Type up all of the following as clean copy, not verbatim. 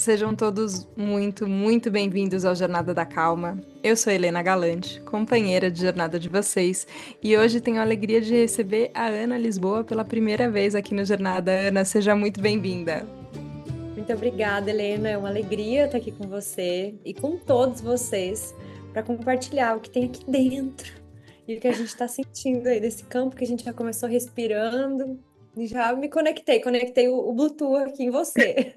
Sejam todos muito, muito bem-vindos ao Jornada da Calma. Eu sou Helena Galante, companheira de jornada de vocês, e hoje tenho a alegria de receber a Ana Lisboa pela primeira vez aqui no Jornada. Ana, seja muito bem-vinda. Muito obrigada, Helena. É uma alegria estar aqui com você e com todos vocês para compartilhar o que tem aqui dentro e o que a gente está sentindo aí desse campo que a gente já começou respirando e já me conectei o Bluetooth aqui em você.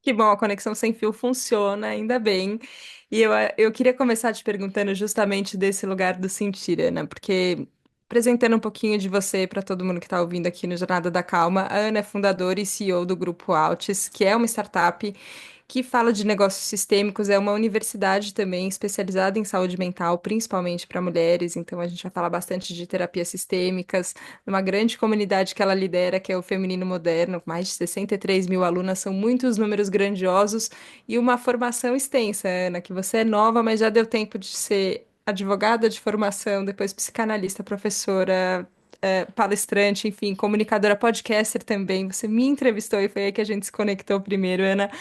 Que bom, a conexão sem fio funciona, ainda bem. E eu queria começar te perguntando justamente desse lugar do sentir, Ana, porque apresentando um pouquinho de você para todo mundo que está ouvindo aqui no Jornada da Calma, a Ana é fundadora e CEO do Grupo Altis, que é uma startup que fala de negócios sistêmicos, é uma universidade também especializada em saúde mental, principalmente para mulheres, então a gente vai falar bastante de terapias sistêmicas, numa grande comunidade que ela lidera, que é o Feminino Moderno, mais de 63 mil alunas, são muitos números grandiosos e uma formação extensa, Ana, que você é nova, mas já deu tempo de ser advogada de formação, depois psicanalista, professora, palestrante, enfim, comunicadora, podcaster também. Você me entrevistou e foi aí que a gente se conectou primeiro, Ana.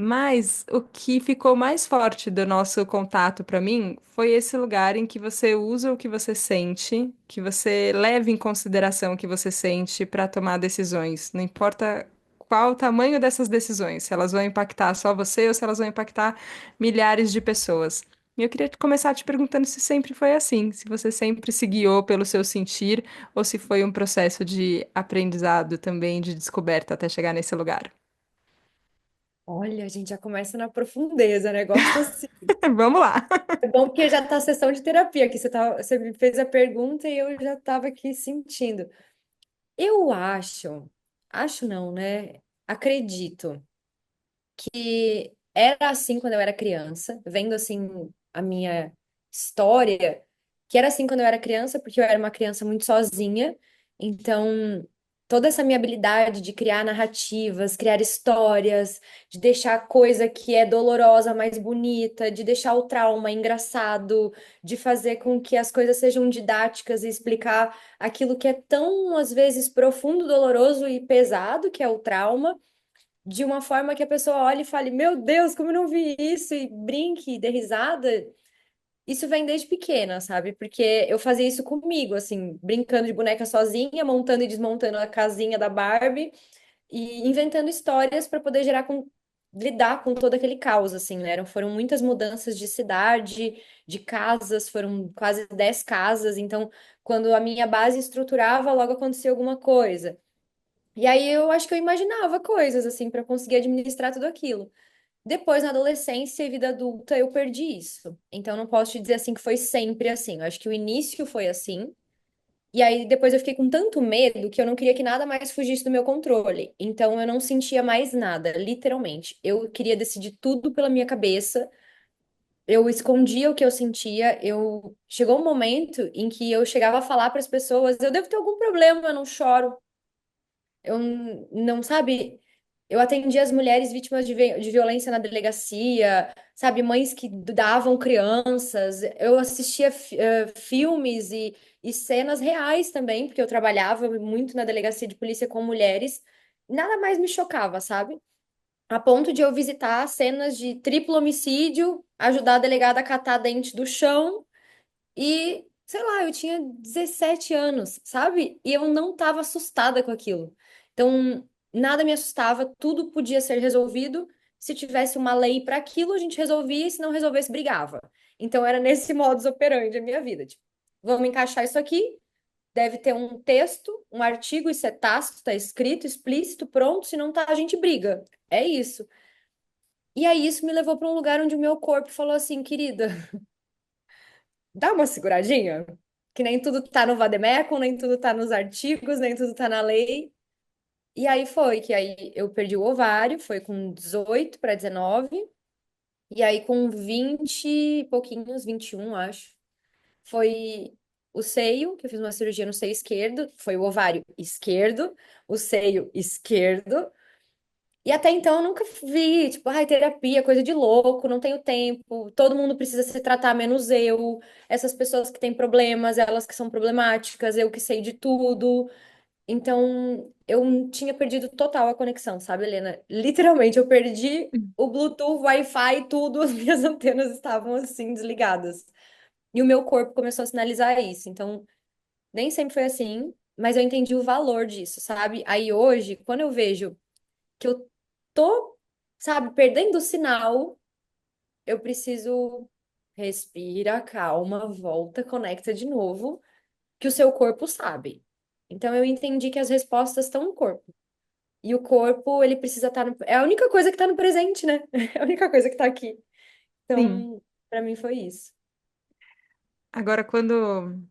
Mas o que ficou mais forte do nosso contato para mim foi esse lugar em que você usa o que você sente, que você leva em consideração o que você sente para tomar decisões. Não importa qual o tamanho dessas decisões, se elas vão impactar só você ou se elas vão impactar milhares de pessoas. E eu queria começar te perguntando se sempre foi assim, se você sempre se guiou pelo seu sentir ou se foi um processo de aprendizado também, de descoberta até chegar nesse lugar. Olha, a gente já começa na profundeza, né? Gosto assim. Vamos lá. É bom porque já está a sessão de terapia aqui. Você me fez a pergunta e eu já estava aqui sentindo. Eu acho não, né? Acredito que era assim quando eu era criança, vendo assim a minha história, que era assim quando eu era criança, porque eu era uma criança muito sozinha. Então, toda essa minha habilidade de criar narrativas, criar histórias, de deixar a coisa que é dolorosa mais bonita, de deixar o trauma engraçado, de fazer com que as coisas sejam didáticas e explicar aquilo que é tão, às vezes, profundo, doloroso e pesado, que é o trauma de uma forma que a pessoa olhe e fale: Meu Deus, como eu não vi isso? E brinque, dê risada. Isso vem desde pequena, sabe? Porque eu fazia isso comigo, assim, brincando de boneca sozinha, montando e desmontando a casinha da Barbie e inventando histórias para poder lidar com todo aquele caos, assim, né? Foram muitas mudanças de cidade, de casas, foram quase 10 casas. Então, quando a minha base estruturava, logo acontecia alguma coisa. E aí eu acho que eu imaginava coisas assim para conseguir administrar tudo aquilo. Depois, na adolescência e vida adulta, eu perdi isso. Então, não posso te dizer assim que foi sempre assim. Eu acho que o início foi assim. E aí, depois eu fiquei com tanto medo que eu não queria que nada mais fugisse do meu controle. Então, eu não sentia mais nada, literalmente. Eu queria decidir tudo pela minha cabeça. Eu escondia o que eu sentia. Chegou um momento em que eu chegava a falar para as pessoas: eu devo ter algum problema, eu não choro. Eu não, sabe, eu atendia as mulheres vítimas de violência na delegacia, sabe, mães que davam crianças. Eu assistia filmes e cenas reais também, porque eu trabalhava muito na delegacia de polícia com mulheres. Nada mais me chocava, sabe? A ponto de eu visitar cenas de triplo homicídio, ajudar a delegada a catar dente do chão e, sei lá, eu tinha 17 anos, sabe? E eu não estava assustada com aquilo. Então, nada me assustava, tudo podia ser resolvido. Se tivesse uma lei para aquilo, a gente resolvia, e se não resolvesse, brigava. Então, era nesse modus operandi a minha vida. Tipo, vamos encaixar isso aqui, deve ter um texto, um artigo, isso é tácito, está escrito, explícito, pronto, se não tá, a gente briga. É isso. E aí, isso me levou para um lugar onde o meu corpo falou assim, querida, dá uma seguradinha, que nem tudo tá no vademecum, nem tudo tá nos artigos, nem tudo tá na lei. E aí foi que aí eu perdi o ovário, foi com 18 para 19, e aí com 20 e pouquinhos, 21 acho, foi o seio, que eu fiz uma cirurgia no seio esquerdo, foi o ovário esquerdo, o seio esquerdo. E até então eu nunca vi, tipo, ai, terapia, coisa de louco, não tenho tempo, todo mundo precisa se tratar, menos eu. Essas pessoas que têm problemas, elas que são problemáticas, eu que sei de tudo. Então, eu tinha perdido total a conexão, sabe, Helena? Literalmente, eu perdi o Bluetooth, Wi-Fi, tudo, as minhas antenas estavam assim desligadas. E o meu corpo começou a sinalizar isso. Então, nem sempre foi assim, mas eu entendi o valor disso, sabe? Aí hoje, quando eu vejo que eu tô, sabe, perdendo o sinal, eu preciso respira, calma, volta, conecta de novo, que o seu corpo sabe. Então eu entendi que as respostas estão no corpo. E o corpo, ele precisa estar no... É a única coisa que está no presente, né? É a única coisa que está aqui. Sim. Então, para mim foi isso. Agora, quando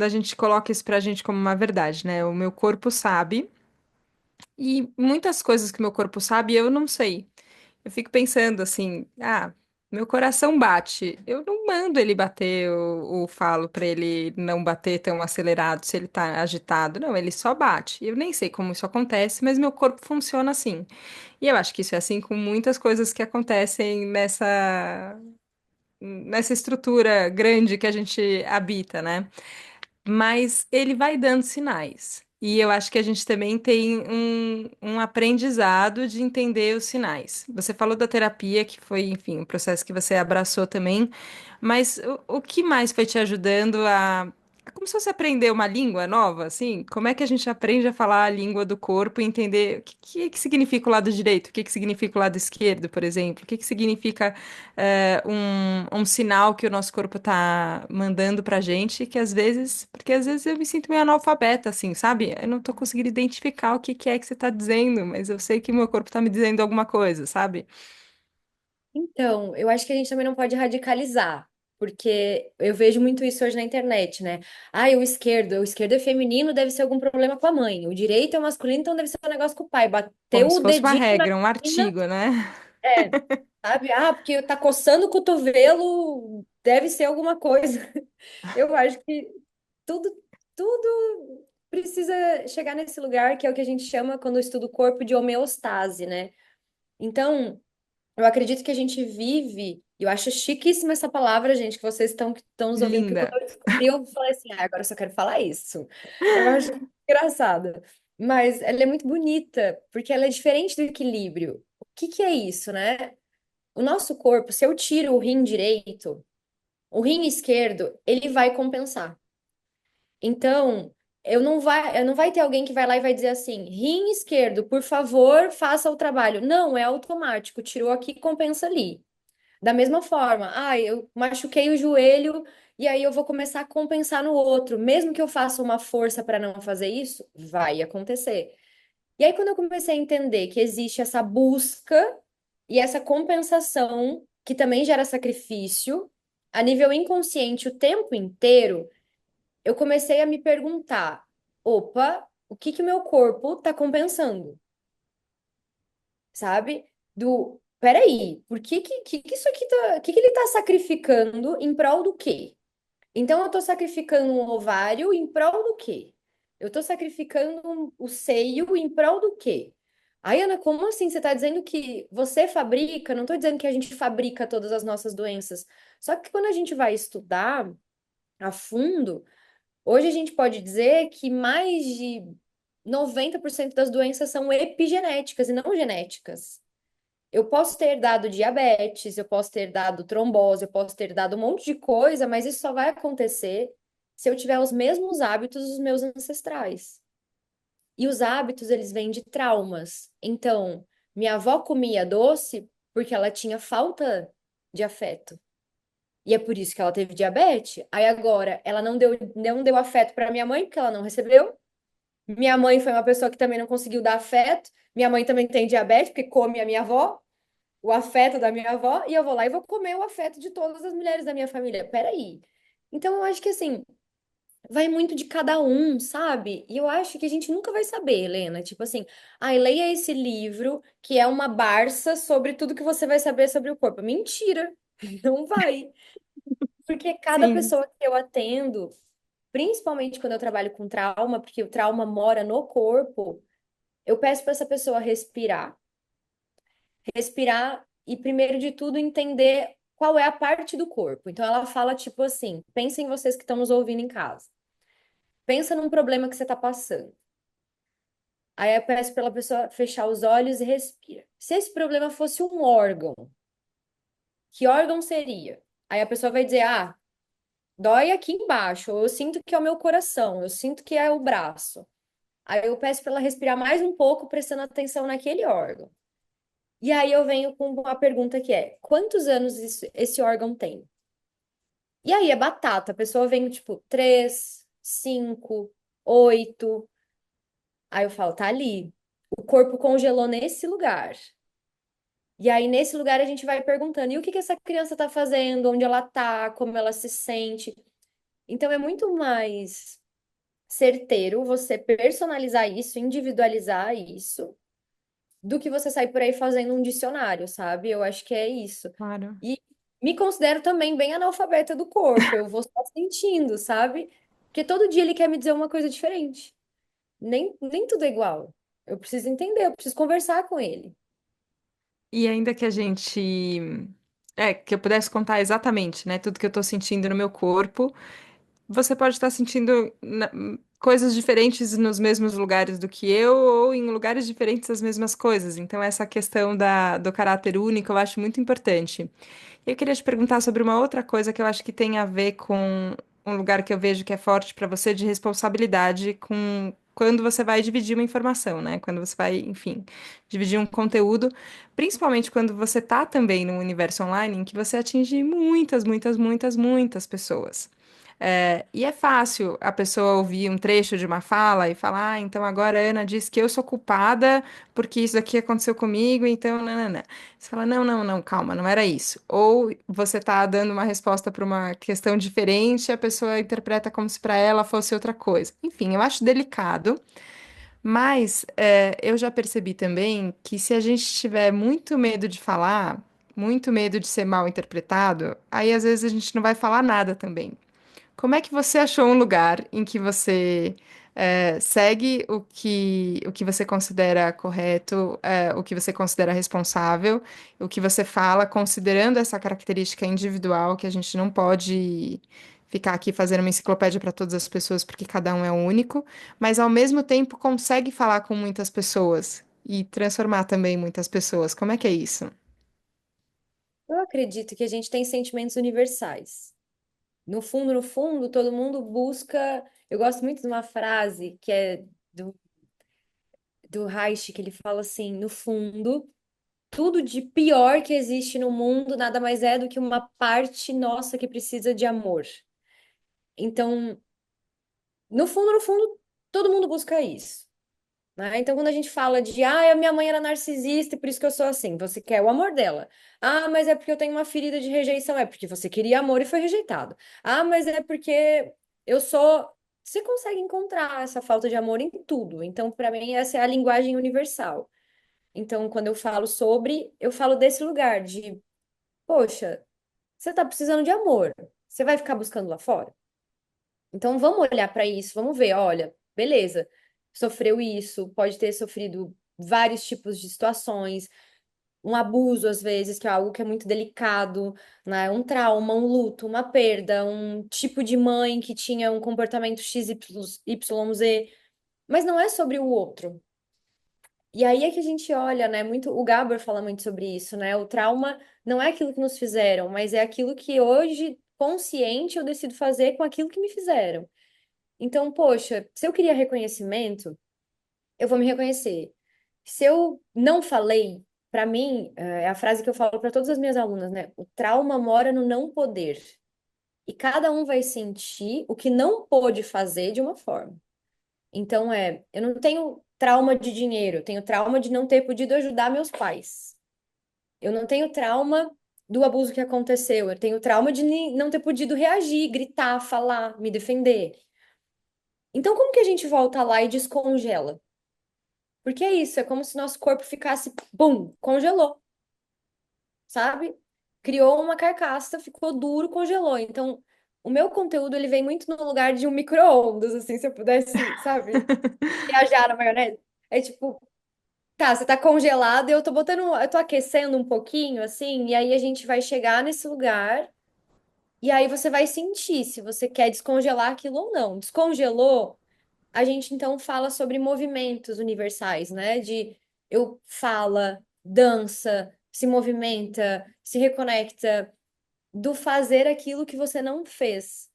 a gente coloca isso pra gente como uma verdade, né? O meu corpo sabe, e muitas coisas que meu corpo sabe, eu não sei. Eu fico pensando assim, meu coração bate. Eu não mando ele bater, ou falo pra ele não bater tão acelerado se ele tá agitado. Não, ele só bate. Eu nem sei como isso acontece, mas meu corpo funciona assim. E eu acho que isso é assim com muitas coisas que acontecem nessa estrutura grande que a gente habita, né? Mas ele vai dando sinais. E eu acho que a gente também tem um aprendizado de entender os sinais. Você falou da terapia, que foi, enfim, um processo que você abraçou também, mas o que mais foi te ajudando a. É como se fosse aprender uma língua nova, assim? Como é que a gente aprende a falar a língua do corpo e entender o que significa o lado direito, o que significa o lado esquerdo, por exemplo? O que significa um sinal que o nosso corpo tá mandando pra gente, que às vezes, porque às vezes eu me sinto meio analfabeta, assim, sabe? Eu não tô conseguindo identificar o que é que você tá dizendo, mas eu sei que o meu corpo tá me dizendo alguma coisa, sabe? Então, eu acho que a gente também não pode radicalizar, porque eu vejo muito isso hoje na internet, né? Ah, o esquerdo é feminino, deve ser algum problema com a mãe. O direito é masculino, então deve ser um negócio com o pai. Como Bateu se o fosse uma dedinho na regra, um menina, artigo, né? é, sabe? Ah, porque tá coçando o cotovelo, deve ser alguma coisa. Eu acho que tudo, tudo precisa chegar nesse lugar que é o que a gente chama, quando eu estudo o corpo, de homeostase, né? Então, eu acredito que a gente vive, e eu acho chiquíssima essa palavra, gente, que vocês estão nos ouvindo, porque quando Linda. eu descobri, eu falei assim, agora eu só quero falar isso. Eu acho engraçada. Mas ela é muito bonita, porque ela é diferente do equilíbrio. O que que é isso, né? O nosso corpo, se eu tiro o rim direito, o rim esquerdo, ele vai compensar. Então, eu não vai ter alguém que vai lá e vai dizer assim, rim esquerdo, por favor, faça o trabalho. Não, é automático, tirou aqui, compensa ali. Da mesma forma, eu machuquei o joelho e aí eu vou começar a compensar no outro. Mesmo que eu faça uma força para não fazer isso, vai acontecer. E aí, quando eu comecei a entender que existe essa busca e essa compensação, que também gera sacrifício, a nível inconsciente o tempo inteiro, eu comecei a me perguntar: opa, o que que o meu corpo está compensando? Sabe? Peraí, por que isso aqui tá, o que que ele tá sacrificando em prol do quê? Então eu tô sacrificando um ovário em prol do quê? Eu tô sacrificando o seio em prol do quê? Ai, Ana, como assim? Você tá dizendo que você fabrica? Não tô dizendo que a gente fabrica todas as nossas doenças. Só que quando a gente vai estudar a fundo, hoje a gente pode dizer que mais de 90% das doenças são epigenéticas e não genéticas. Eu posso ter dado diabetes, eu posso ter dado trombose, eu posso ter dado um monte de coisa, mas isso só vai acontecer se eu tiver os mesmos hábitos dos meus ancestrais. E os hábitos, eles vêm de traumas. Então, minha avó comia doce porque ela tinha falta de afeto. E é por isso que ela teve diabetes. Aí agora, ela não deu afeto para minha mãe, porque ela não recebeu. Minha mãe foi uma pessoa que também não conseguiu dar afeto. Minha mãe também tem diabetes, porque come a minha avó, o afeto da minha avó, e eu vou lá e vou comer o afeto de todas as mulheres da minha família. Peraí. Então, eu acho que assim, vai muito de cada um, sabe? E eu acho que a gente nunca vai saber, Helena. Tipo assim, leia esse livro que é uma Barça sobre tudo que você vai saber sobre o corpo. Mentira, não vai. Porque cada Sim, pessoa que eu atendo, principalmente quando eu trabalho com trauma, porque o trauma mora no corpo, eu peço para essa pessoa respirar e, primeiro de tudo, entender qual é a parte do corpo. Então, ela fala tipo assim: pensa em vocês que estão nos ouvindo em casa. Pensa num problema que você está passando. Aí eu peço pela pessoa fechar os olhos e respira. Se esse problema fosse um órgão, que órgão seria? Aí a pessoa vai dizer, ah, dói aqui embaixo, ou eu sinto que é o meu coração, eu sinto que é o braço. Aí eu peço para ela respirar mais um pouco, prestando atenção naquele órgão. E aí eu venho com uma pergunta que é: quantos anos esse órgão tem? E aí é batata. A pessoa vem tipo 3, 5, 8. Aí eu falo, tá ali. O corpo congelou nesse lugar. E aí, nesse lugar, a gente vai perguntando: e o que que essa criança tá fazendo? Onde ela tá? Como ela se sente? Então, é muito mais certeiro você personalizar isso, individualizar isso, do que você sair por aí fazendo um dicionário, sabe? Eu acho que é isso. Claro. E me considero também bem analfabeta do corpo, eu vou só sentindo, sabe? Porque todo dia ele quer me dizer uma coisa diferente. Nem tudo é igual. Eu preciso entender, eu preciso conversar com ele. E ainda que a gente. Que eu pudesse contar exatamente, né, tudo que eu tô sentindo no meu corpo, você pode estar sentindo coisas diferentes nos mesmos lugares do que eu, ou em lugares diferentes as mesmas coisas. Então, essa questão do caráter único eu acho muito importante. Eu queria te perguntar sobre uma outra coisa que eu acho que tem a ver com um lugar que eu vejo que é forte para você de responsabilidade com quando você vai dividir uma informação, né? Quando você vai, enfim, dividir um conteúdo, principalmente quando você tá também num universo online em que você atinge muitas, muitas, muitas, muitas pessoas. E é fácil a pessoa ouvir um trecho de uma fala e falar, ah, então agora a Ana disse que eu sou culpada porque isso aqui aconteceu comigo, então, não. Você fala, não, não, não, calma, não era isso. Ou você está dando uma resposta para uma questão diferente, a pessoa interpreta como se para ela fosse outra coisa. Enfim, eu acho delicado, mas eu já percebi também que se a gente tiver muito medo de falar, muito medo de ser mal interpretado, aí às vezes a gente não vai falar nada também. Como é que você achou um lugar em que você segue o que você considera correto, o que você considera responsável, o que você fala, considerando essa característica individual, que a gente não pode ficar aqui fazendo uma enciclopédia para todas as pessoas, porque cada um é único, mas ao mesmo tempo consegue falar com muitas pessoas e transformar também muitas pessoas. Como é que é isso? Eu acredito que a gente tem sentimentos universais. No fundo, todo mundo busca. Eu gosto muito de uma frase que é do Reich, que ele fala assim: no fundo, tudo de pior que existe no mundo nada mais é do que uma parte nossa que precisa de amor. Então, no fundo, todo mundo busca isso. Né? Então, quando a gente fala de, ah, a minha mãe era narcisista e por isso que eu sou assim, você quer o amor dela. Ah, mas é porque eu tenho uma ferida de rejeição, é porque você queria amor e foi rejeitado. Ah, mas é porque eu sou. Você consegue encontrar essa falta de amor em tudo. Então, para mim, essa é a linguagem universal. Então, quando eu falo sobre, eu falo desse lugar de, poxa, você tá precisando de amor. Você vai ficar buscando lá fora? Então vamos olhar para isso, vamos ver, olha, beleza, sofreu isso, pode ter sofrido vários tipos de situações, um abuso às vezes, que é algo que é muito delicado, né? Um trauma, um luto, uma perda, um tipo de mãe que tinha um comportamento XYZ, mas não é sobre o outro. E aí é que a gente olha, né? Muito, o Gabor fala muito sobre isso, né? O trauma não é aquilo que nos fizeram, mas é aquilo que hoje, consciente, eu decido fazer com aquilo que me fizeram. Então, poxa, se eu queria reconhecimento, eu vou me reconhecer. Se eu não falei, para mim, é a frase que eu falo para todas as minhas alunas, né? O trauma mora no não poder. E cada um vai sentir o que não pôde fazer de uma forma. Então, eu não tenho trauma de dinheiro, eu tenho trauma de não ter podido ajudar meus pais. Eu não tenho trauma do abuso que aconteceu, eu tenho trauma de não ter podido reagir, gritar, falar, me defender. Então, como que a gente volta lá e descongela? Porque é isso, é como se nosso corpo ficasse, bum, congelou, sabe? Criou uma carcaça, ficou duro, congelou. Então, o meu conteúdo, ele vem muito no lugar de um micro-ondas, assim, se eu pudesse, sabe? Viajar na maionese. É tipo, tá, você tá congelado e eu tô botando, eu tô aquecendo um pouquinho, assim, e aí a gente vai chegar nesse lugar, e aí você vai sentir se você quer descongelar aquilo ou não. Descongelou, a gente então fala sobre movimentos universais, né? De eu fala, dança, se movimenta, se reconecta, do fazer aquilo que você não fez.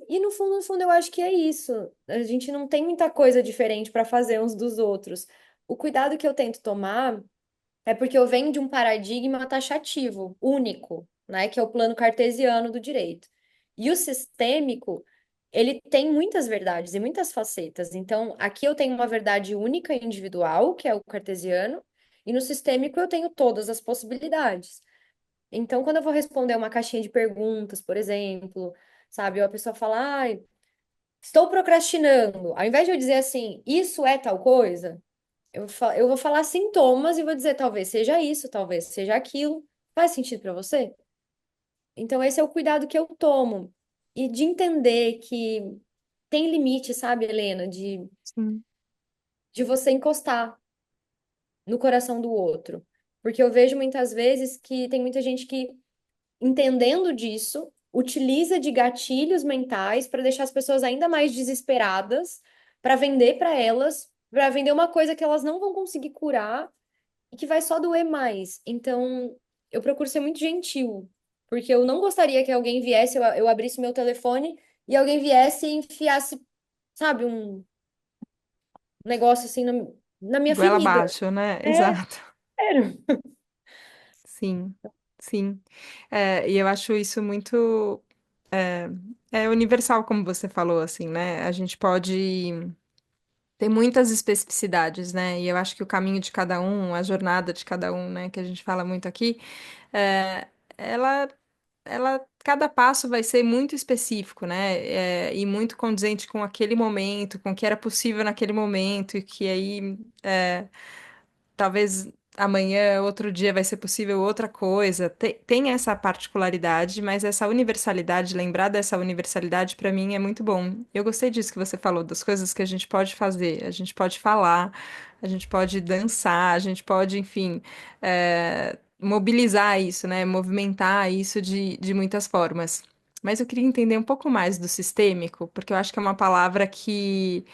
E no fundo, eu acho que é isso. A gente não tem muita coisa diferente para fazer uns dos outros. O cuidado que eu tento tomar é porque eu venho de um paradigma taxativo, único, né, que é o plano cartesiano do direito. E o sistêmico, ele tem muitas verdades e muitas facetas. Então, aqui eu tenho uma verdade única e individual, que é o cartesiano, e no sistêmico eu tenho todas as possibilidades. Então, quando eu vou responder uma caixinha de perguntas, por exemplo, sabe, ou a pessoa fala, ai, estou procrastinando, ao invés de eu dizer assim, isso é tal coisa, eu vou falar sintomas e vou dizer, talvez seja isso, talvez seja aquilo. Faz sentido para você? Então, esse é o cuidado que eu tomo. E de entender que tem limite, sabe, Helena, Sim. de você encostar no coração do outro. Porque eu vejo muitas vezes que tem muita gente que, entendendo disso, utiliza de gatilhos mentais para deixar as pessoas ainda mais desesperadas, para vender para elas, para vender uma coisa que elas não vão conseguir curar e que vai só doer mais. Então, eu procuro ser muito gentil, porque eu não gostaria que alguém viesse, eu abrisse meu telefone e alguém viesse e enfiasse, sabe, um negócio assim na minha Goela ferida. abaixo, né? É, Exato. sério. Sim, sim. E eu acho isso muito é, é universal, como você falou, assim, né? A gente pode ter muitas especificidades, né? E eu acho que o caminho de cada um, a jornada de cada um, né, que a gente fala muito aqui, é, ela, cada passo vai ser muito específico, né? E muito condizente com aquele momento, com o que era possível naquele momento, e que aí talvez amanhã, outro dia vai ser possível outra coisa. Tem essa particularidade, mas essa universalidade, lembrar dessa universalidade, para mim é muito bom. Eu gostei disso que você falou, das coisas que a gente pode fazer, a gente pode falar, a gente pode dançar, a gente pode, enfim, mobilizar isso, né? Movimentar isso de muitas formas. Mas eu queria entender um pouco mais do sistêmico, porque eu acho que é uma palavra que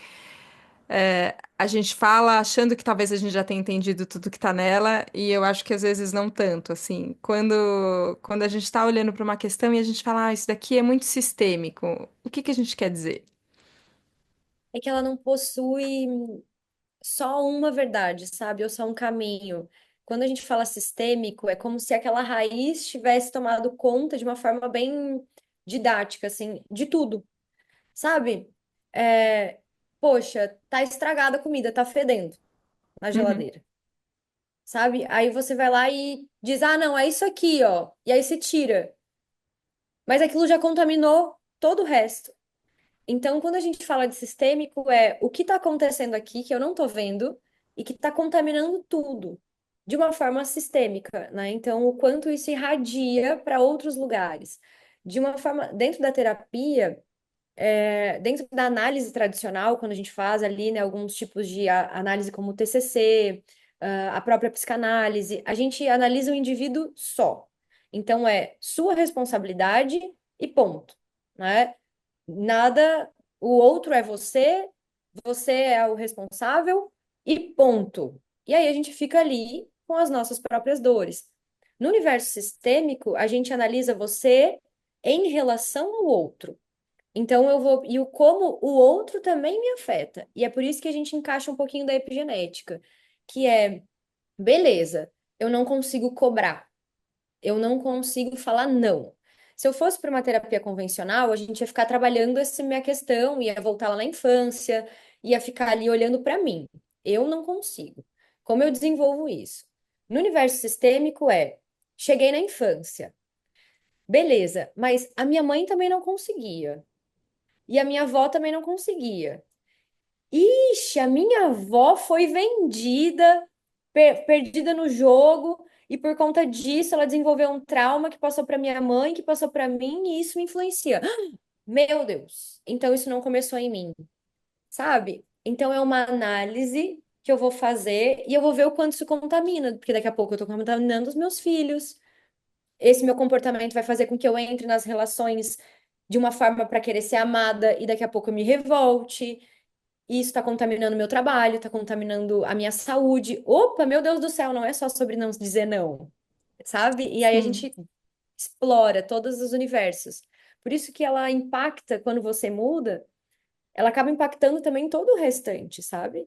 a gente fala achando que talvez a gente já tenha entendido tudo que tá nela, e eu acho que às vezes não tanto, assim. Quando a gente está olhando para uma questão e a gente fala, ah, isso daqui é muito sistêmico, o que que a gente quer dizer? É que ela não possui só uma verdade, sabe? Ou só um caminho. Quando a gente fala sistêmico, é como se aquela raiz tivesse tomado conta de uma forma bem didática, assim, de tudo, sabe? É, poxa, tá estragada a comida, tá fedendo na Uhum, geladeira, sabe? Aí você vai lá e diz, ah, não, é isso aqui, ó. E aí você tira. Mas aquilo já contaminou todo o resto. Então, quando a gente fala de sistêmico, é o que está acontecendo aqui que eu não estou vendo e que está contaminando tudo de uma forma sistêmica, né? Então, o quanto isso irradia para outros lugares. De uma forma, dentro da terapia, dentro da análise tradicional, quando a gente faz ali, né, alguns tipos de análise como o TCC, a própria psicanálise, a gente analisa o indivíduo só. Então, é sua responsabilidade e ponto, né? Nada, o outro é você, você é o responsável e ponto. E aí a gente fica ali com as nossas próprias dores. No universo sistêmico, a gente analisa você em relação ao outro. Então eu vou e o como o outro também me afeta. E é por isso que a gente encaixa um pouquinho da epigenética, que é, beleza, eu não consigo cobrar. Eu não consigo falar não. Se eu fosse para uma terapia convencional, a gente ia ficar trabalhando essa minha questão, ia voltar lá na infância, ia ficar ali olhando para mim. Eu não consigo. Como eu desenvolvo isso? No universo sistêmico cheguei na infância. Beleza, mas a minha mãe também não conseguia. E a minha avó também não conseguia. Ixi, a minha avó foi vendida, perdida no jogo, e por conta disso ela desenvolveu um trauma que passou para minha mãe, que passou para mim, e isso me influencia. Meu Deus! Então isso não começou em mim, sabe? Então é uma análise que eu vou fazer e eu vou ver o quanto isso contamina, porque daqui a pouco eu tô contaminando os meus filhos. Esse meu comportamento vai fazer com que eu entre nas relações de uma forma para querer ser amada e daqui a pouco eu me revolte. e isso está contaminando meu trabalho, está contaminando a minha saúde. Opa, meu Deus do céu, não é só sobre não dizer não, sabe? E aí a Sim. gente explora todos os universos. Por isso que ela impacta quando você muda, ela acaba impactando também todo o restante, sabe?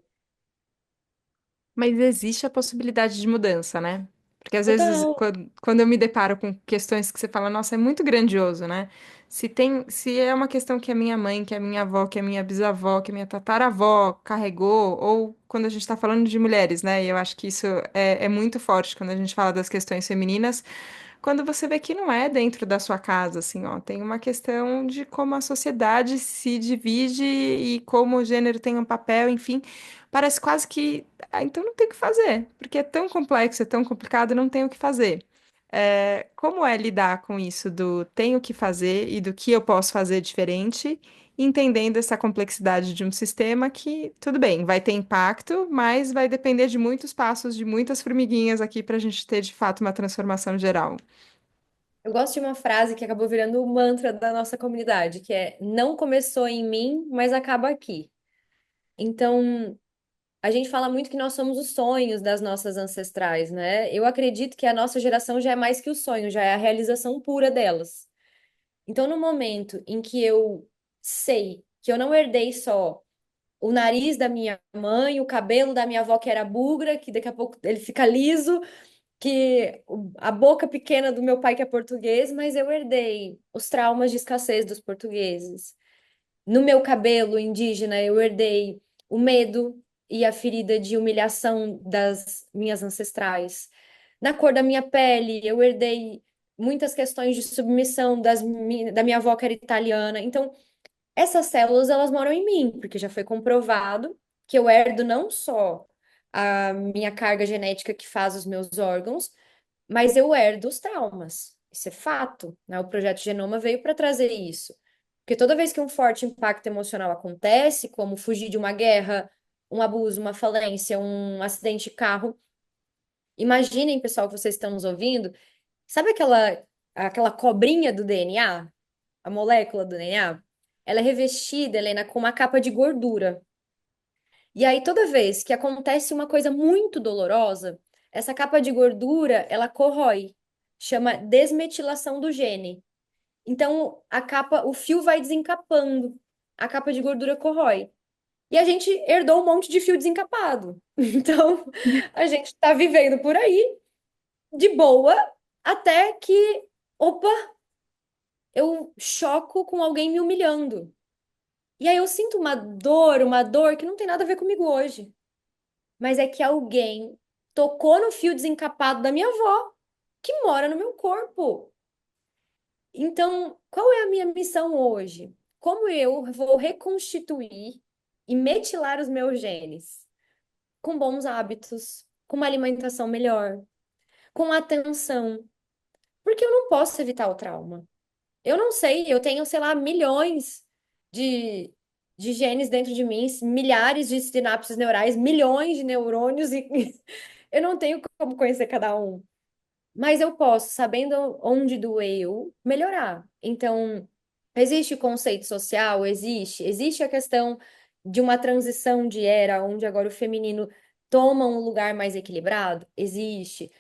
Mas existe a possibilidade de mudança, né? Porque às vezes, Total. quando eu me deparo com questões que você fala, nossa, é muito grandioso, né? Se é uma questão que a minha mãe, que a minha avó, que a minha bisavó, que a minha tataravó carregou, ou quando a gente está falando de mulheres, né? E eu acho que isso é muito forte quando a gente fala das questões femininas, quando você vê que não é dentro da sua casa, assim, ó, tem uma questão de como a sociedade se divide e como o gênero tem um papel, enfim, parece quase que, então não tem o que fazer, porque é tão complexo, é tão complicado, não tem o que fazer. Como é lidar com isso do tenho que fazer e do que eu posso fazer diferente, entendendo essa complexidade de um sistema que, tudo bem, vai ter impacto, mas vai depender de muitos passos, de muitas formiguinhas aqui para a gente ter de fato uma transformação geral. Eu gosto de uma frase que acabou virando o mantra da nossa comunidade, que é: não começou em mim, mas acaba aqui. Então, a gente fala muito que nós somos os sonhos das nossas ancestrais, né? Eu acredito que a nossa geração já é mais que o sonho, já é a realização pura delas. Então, no momento em que eu sei que eu não herdei só o nariz da minha mãe, o cabelo da minha avó que era bugra, que daqui a pouco ele fica liso, a boca pequena do meu pai que é português, mas eu herdei os traumas de escassez dos portugueses. No meu cabelo indígena, eu herdei o medo e a ferida de humilhação das minhas ancestrais. Na cor da minha pele, eu herdei muitas questões de submissão da minha avó que era italiana. Então, essas células, elas moram em mim, porque já foi comprovado que eu herdo não só a minha carga genética que faz os meus órgãos, mas eu herdo os traumas. Isso é fato, né? O projeto Genoma veio para trazer isso. Porque toda vez que um forte impacto emocional acontece, como fugir de uma guerra, um abuso, uma falência, um acidente de carro, imaginem, pessoal, que vocês estão nos ouvindo, sabe aquela cobrinha do DNA, a molécula do DNA? Ela é revestida, Helena, com uma capa de gordura. E aí, toda vez que acontece uma coisa muito dolorosa, essa capa de gordura, ela corrói. Chama desmetilação do gene. Então, o fio vai desencapando. A capa de gordura corrói. E a gente herdou um monte de fio desencapado. Então, a gente está vivendo por aí, de boa, até que, opa, eu choco com alguém me humilhando. E aí eu sinto uma dor que não tem nada a ver comigo hoje. Mas é que alguém tocou no fio desencapado da minha avó, que mora no meu corpo. Então, qual é a minha missão hoje? Como eu vou reconstituir e metilar os meus genes? Com bons hábitos, com uma alimentação melhor, com atenção. Porque eu não posso evitar o trauma. Eu não sei, eu tenho, sei lá, milhões de, de genes dentro de mim, milhares de sinapses neurais, milhões de neurônios e eu não tenho como conhecer cada um. Mas eu posso, sabendo onde doeu, melhorar. Então, existe o conceito social? Existe. Existe a questão de uma transição de era, onde agora o feminino toma um lugar mais equilibrado? Existe.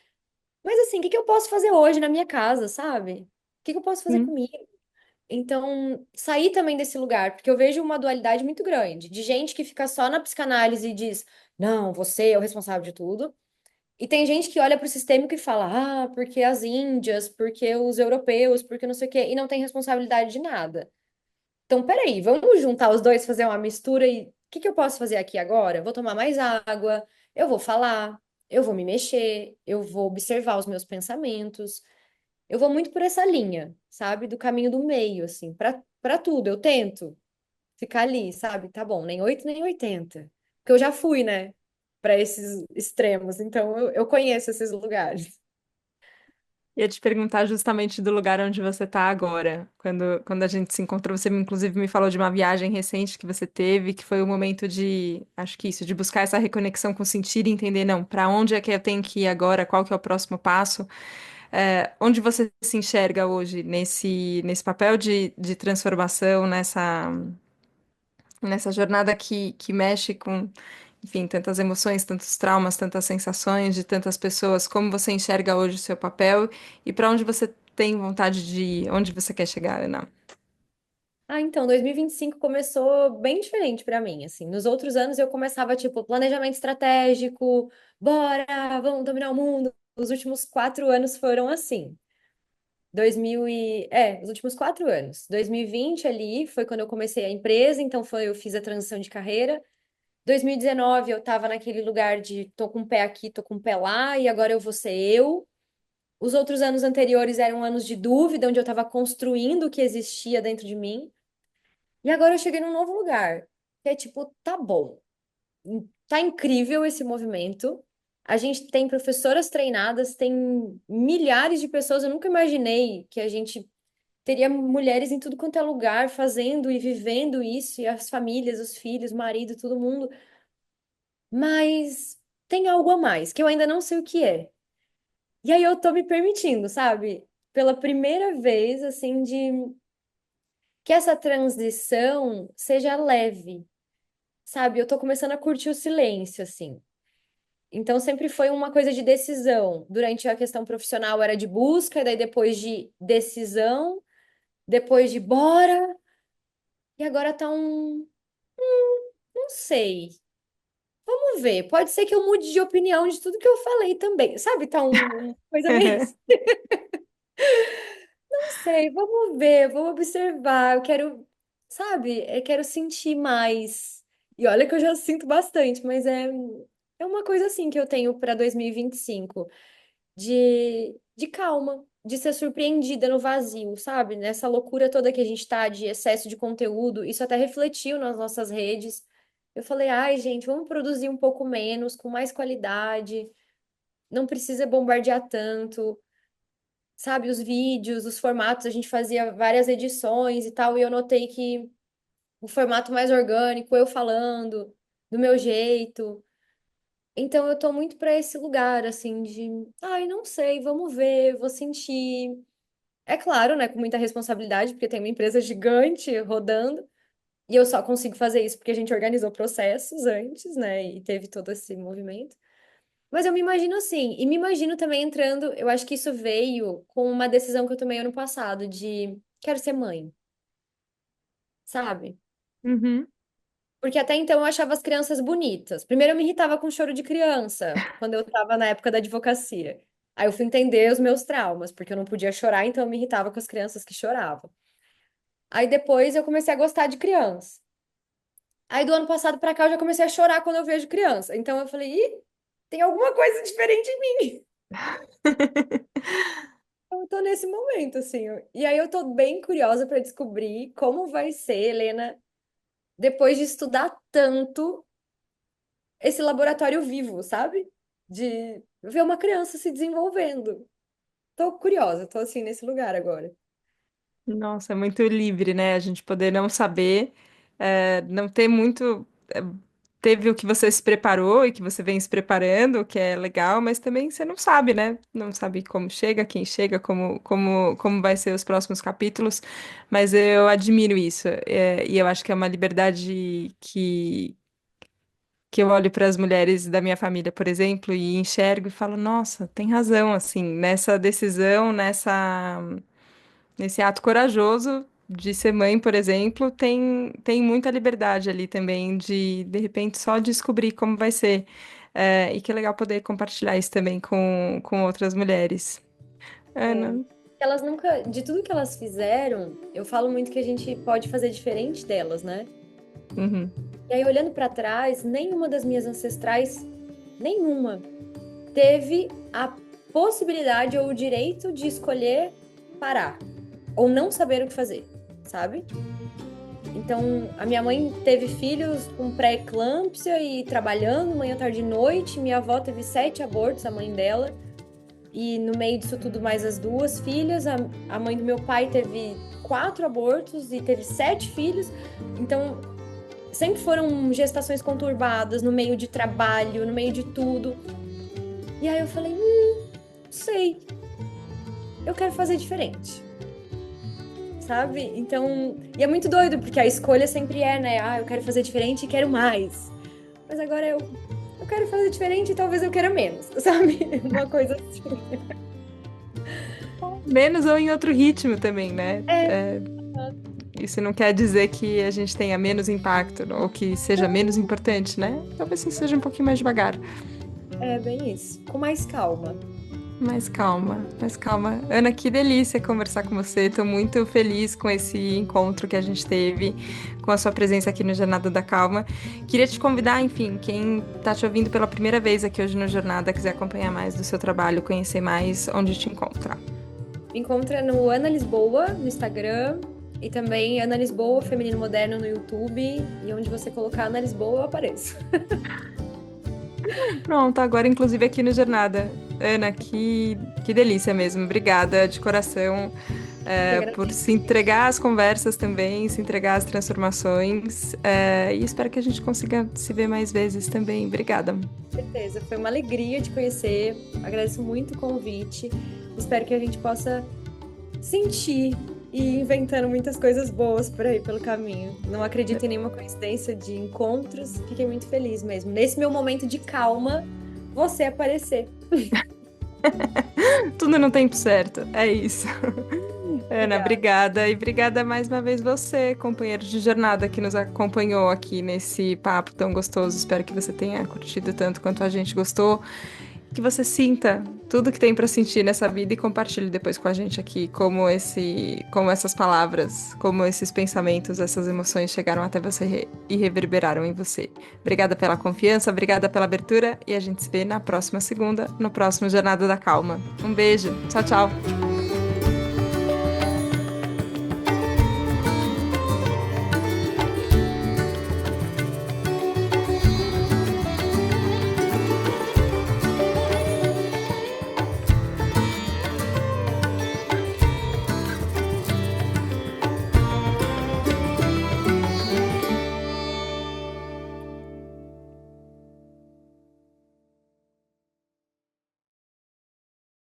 Mas assim, o que que eu posso fazer hoje na minha casa, sabe? O que que eu posso fazer Sim. comigo? Então, sair também desse lugar, porque eu vejo uma dualidade muito grande, de gente que fica só na psicanálise e diz, não, você é o responsável de tudo. E tem gente que olha para o sistêmico e fala, ah, porque as índias, porque os europeus, porque não sei o quê, e não tem responsabilidade de nada. Então, peraí, vamos juntar os dois, fazer uma mistura e o que que eu posso fazer aqui agora? Vou tomar mais água, eu vou falar, eu vou me mexer, eu vou observar os meus pensamentos. Eu vou muito por essa linha, sabe? Do caminho do meio, assim, para tudo. Eu tento ficar ali, sabe? Tá bom, nem 8 nem 80. Porque eu já fui, né, para esses extremos, então eu conheço esses lugares. Ia te perguntar justamente do lugar onde você está agora. Quando a gente se encontrou, você inclusive me falou de uma viagem recente que você teve, que foi o momento de, acho que isso, de buscar essa reconexão com o sentir e entender, não, para onde é que eu tenho que ir agora, qual que é o próximo passo. Onde você se enxerga hoje nesse papel de transformação, nessa jornada que mexe com, enfim, tantas emoções, tantos traumas, tantas sensações de tantas pessoas, como você enxerga hoje o seu papel e para onde você tem vontade de ir, onde você quer chegar, Ana? Ah, então, 2025 começou bem diferente pra mim, assim. Nos outros anos eu começava, tipo, planejamento estratégico, bora, vamos dominar o mundo. Os últimos 4 anos foram assim. os últimos 4 anos. 2020 ali foi quando eu comecei a empresa, então eu fiz a transição de carreira. 2019 eu tava naquele lugar de tô com um pé aqui, tô com um pé lá, e agora eu vou ser eu. Os outros anos anteriores eram anos de dúvida, onde eu tava construindo o que existia dentro de mim. E agora eu cheguei num novo lugar, que é tipo, tá bom, tá incrível esse movimento. A gente tem professoras treinadas, tem milhares de pessoas. Eu nunca imaginei que a gente teria mulheres em tudo quanto é lugar fazendo e vivendo isso, e as famílias, os filhos, o marido, todo mundo. Mas tem algo a mais, que eu ainda não sei o que é. E aí eu tô me permitindo, sabe? Pela primeira vez, assim, de que essa transição seja leve. Sabe, eu tô começando a curtir o silêncio, assim. Então sempre foi uma coisa de decisão. Durante a questão profissional era de busca, daí depois de decisão, depois de bora, e agora tá não sei. Vamos ver. Pode ser que eu mude de opinião de tudo que eu falei também. Sabe, tá uma coisa meio, não sei, vamos ver, vamos observar. Eu quero, sabe, eu quero sentir mais. E olha que eu já sinto bastante, mas é uma coisa assim que eu tenho para 2025. De calma, de ser surpreendida no vazio, sabe? Nessa loucura toda que a gente tá de excesso de conteúdo, isso até refletiu nas nossas redes. Eu falei, ai, gente, vamos produzir um pouco menos, com mais qualidade, não precisa bombardear tanto, sabe? Os vídeos, os formatos, a gente fazia várias edições e tal, e eu notei que o formato mais orgânico, eu falando, do meu jeito. Então eu tô muito pra esse lugar, assim, de, ai, não sei, vamos ver, vou sentir. É claro, né, com muita responsabilidade, porque tem uma empresa gigante rodando, e eu só consigo fazer isso porque a gente organizou processos antes, né, e teve todo esse movimento. Mas eu me imagino assim, e me imagino também entrando, eu acho que isso veio com uma decisão que eu tomei ano passado, de quero ser mãe, sabe? Uhum. Porque até então eu achava as crianças bonitas. Primeiro eu me irritava com choro de criança, quando eu estava na época da advocacia. Aí eu fui entender os meus traumas, porque eu não podia chorar, então eu me irritava com as crianças que choravam. Aí depois eu comecei a gostar de criança. Aí do ano passado pra cá eu já comecei a chorar quando eu vejo criança. Então eu falei, ih, tem alguma coisa diferente em mim. Eu tô nesse momento, assim. E aí eu tô bem curiosa pra descobrir como vai ser, Helena, depois de estudar tanto esse laboratório vivo, sabe? De ver uma criança se desenvolvendo. Tô curiosa, tô assim nesse lugar agora. Nossa, é muito livre, né? A gente poder não saber, não ter muito. Teve o que você se preparou e que você vem se preparando, o que é legal, mas também você não sabe, né? Não sabe como chega, quem chega, como vai ser os próximos capítulos, mas eu admiro isso. E eu acho que é uma liberdade que eu olho para as mulheres da minha família, por exemplo, e enxergo e falo, nossa, tem razão, assim, nessa decisão, nesse ato corajoso de ser mãe, por exemplo, tem muita liberdade ali também de repente, só descobrir como vai ser. E que legal poder compartilhar isso também com outras mulheres. É. Ana. Elas nunca, de tudo que elas fizeram, eu falo muito que a gente pode fazer diferente delas, né? Uhum. E aí, olhando para trás, nenhuma das minhas ancestrais, nenhuma, teve a possibilidade ou o direito de escolher parar ou não saber o que fazer, sabe? Então, a minha mãe teve filhos com pré-eclâmpsia e trabalhando manhã, tarde e noite. Minha avó teve 7 abortos, a mãe dela. E no meio disso tudo, mais as duas filhas. A mãe do meu pai teve 4 abortos e teve 7 filhos. Então, sempre foram gestações conturbadas, no meio de trabalho, no meio de tudo. E aí eu falei, sei, eu quero fazer diferente, sabe? Então, e é muito doido, porque a escolha sempre é, né? Ah, eu quero fazer diferente e quero mais. Mas agora eu quero fazer diferente e talvez eu queira menos, sabe? Uma coisa assim. Menos ou em outro ritmo também, né? É, Isso não quer dizer que a gente tenha menos impacto ou que seja menos importante, né? Talvez sim seja um pouquinho mais devagar. é bem isso. Com mais calma. Mais calma, mais calma. Ana, que delícia conversar com você. Estou muito feliz com esse encontro que a gente teve, com a sua presença aqui no Jornada da Calma. Queria te convidar, enfim, quem está te ouvindo pela primeira vez aqui hoje no Jornada, quiser acompanhar mais do seu trabalho, conhecer mais, onde te encontra. Me encontra no Ana Lisboa, no Instagram, e também Ana Lisboa Feminino Moderno no YouTube, e onde você colocar Ana Lisboa, eu apareço. Pronto, agora inclusive aqui no Jornada. Ana, que delícia mesmo. Obrigada de coração, Eu que por agradeço. se entregar às conversas também, se entregar às transformações. E espero que a gente consiga se ver mais vezes também. Obrigada. Com certeza. Foi uma alegria te conhecer. Agradeço muito o convite. Espero que a gente possa sentir e ir inventando muitas coisas boas por aí pelo caminho. Não acredito em nenhuma coincidência de encontros. Fiquei muito feliz mesmo. Nesse meu momento de calma, você aparecer. Tudo no tempo certo. É isso. Ana, Obrigada. obrigada. E obrigada mais uma vez você, companheiro de jornada, que nos acompanhou aqui nesse papo tão gostoso. Espero que você tenha curtido tanto quanto a gente gostou. Que você sinta tudo que tem para sentir nessa vida e compartilhe depois com a gente aqui como essas palavras, como esses pensamentos, essas emoções chegaram até você e reverberaram em você. Obrigada pela confiança, obrigada pela abertura e a gente se vê na próxima segunda, no próximo Jornada da Calma. Um beijo, tchau, tchau.